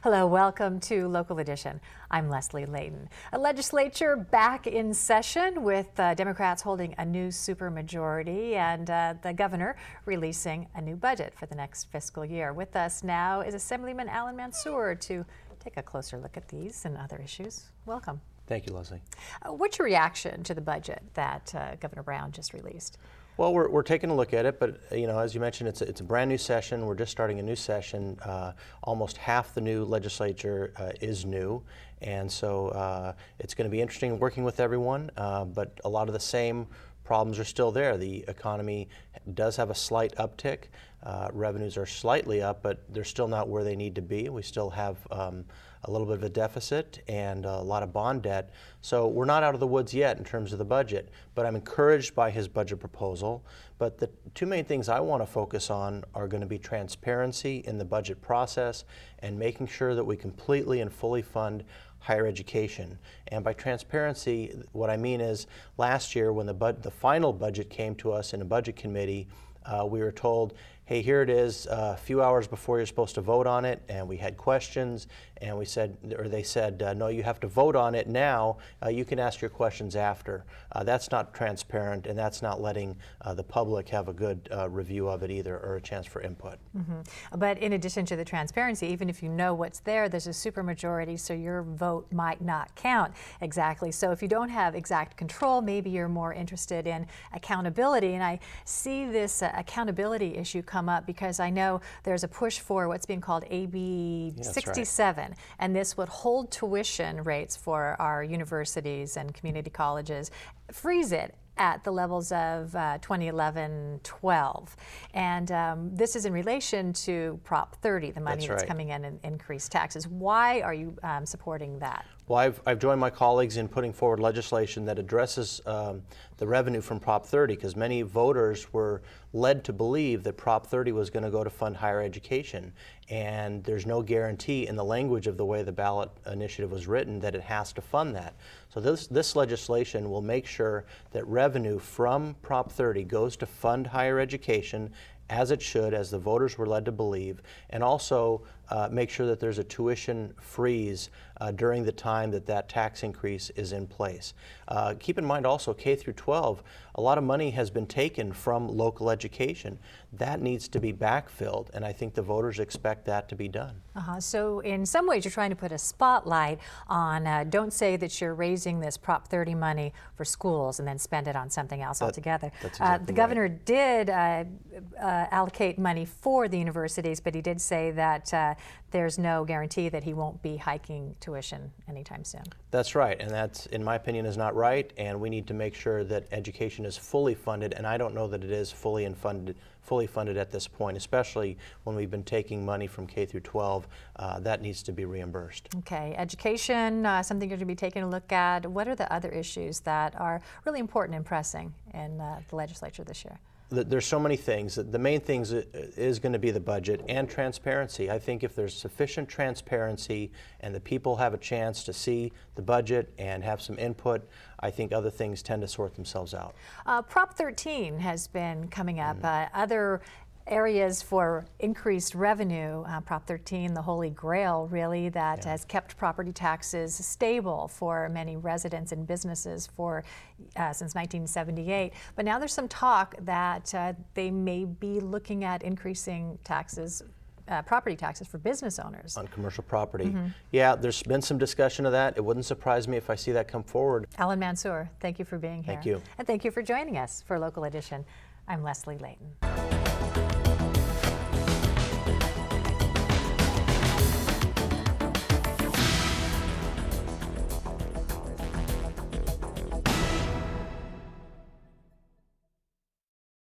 Hello, welcome to Local Edition. I'm Leslie Leyton. A legislature back in session with Democrats holding a new supermajority and the governor releasing a new budget for the next fiscal year. With us now is Assemblyman Allan Mansoor to take a closer look at these and other issues. Welcome. Thank you, Leslie. What's your reaction to the budget that Governor Brown just released? Well, we're taking a look at it, but as you mentioned, it's a brand new session. We're just starting a new session. Almost half the new legislature is new, and so it's going to be interesting working with everyone. But a lot of the same problems are still there. The economy does have a slight uptick. Revenues are slightly up, but they're still not where they need to be. We still have a little bit of a deficit and a lot of bond debt. So we're not out of the woods yet in terms of the budget, but I'm encouraged by his budget proposal. But the two main things I want to focus on are going to be transparency in the budget process and making sure that we completely and fully fund higher education. And by transparency, what I mean is last year when the final budget came to us in a budget committee, we were told, hey, here it is a few hours before you're supposed to vote on it, and we had questions, and they said, no, you have to vote on it now. You can ask your questions after. That's not transparent, and that's not letting the public have a good review of it either, or a chance for input. Mm-hmm. But in addition to the transparency, even if you know what's there, there's a supermajority, so your vote might not count exactly. So if you don't have exact control, maybe you're more interested in accountability. And I see this accountability issue come up because I know there's a push for what's being called AB 67, right. And this would hold tuition rates for our universities and community colleges, freeze it at the levels of 2011-12. And this is in relation to Prop 30, the money that's coming in and increased taxes. Why are you supporting that? Well, I've joined my colleagues in putting forward legislation that addresses the revenue from Prop 30, because many voters were led to believe that Prop 30 was going to go to fund higher education. And there's no guarantee in the language of the way the ballot initiative was written that it has to fund that. So this legislation will make sure that revenue from Prop 30 goes to fund higher education, as it should, as the voters were led to believe, and also make sure that there's a tuition freeze during the time that tax increase is in place. Keep in mind also K through 12, a lot of money has been taken from local education. That needs to be backfilled, and I think the voters expect that to be done. So in some ways you're trying to put a spotlight on, don't say that you're raising this Prop 30 money for schools and then spend it on something else altogether. That's exactly the governor did allocate money for the universities, but he did say that there's no guarantee that he won't be hiking tuition anytime soon. That's right, and that's, in my opinion, is not right, and we need to make sure that education is fully funded, and I don't know that it is fully funded at this point, especially when we've been taking money from K through 12. That needs to be reimbursed. Okay, education, something you're going to be taking a look at. What are the other issues that are really important and pressing in the legislature this year? There's so many things. The main things is going to be the budget and transparency. I think if there's sufficient transparency and the people have a chance to see the budget and have some input, I think other things tend to sort themselves out. Prop 13 has been coming up. Other areas for increased revenue, Prop 13, the holy grail really, that has kept property taxes stable for many residents and businesses since 1978. But now there's some talk that they may be looking at increasing taxes, property taxes for business owners. On commercial property. Yeah, there's been some discussion of that. It wouldn't surprise me if I see that come forward. Allan Mansoor, thank you for being here. Thank you. And thank you for joining us for Local Edition. I'm Leslie Leyton.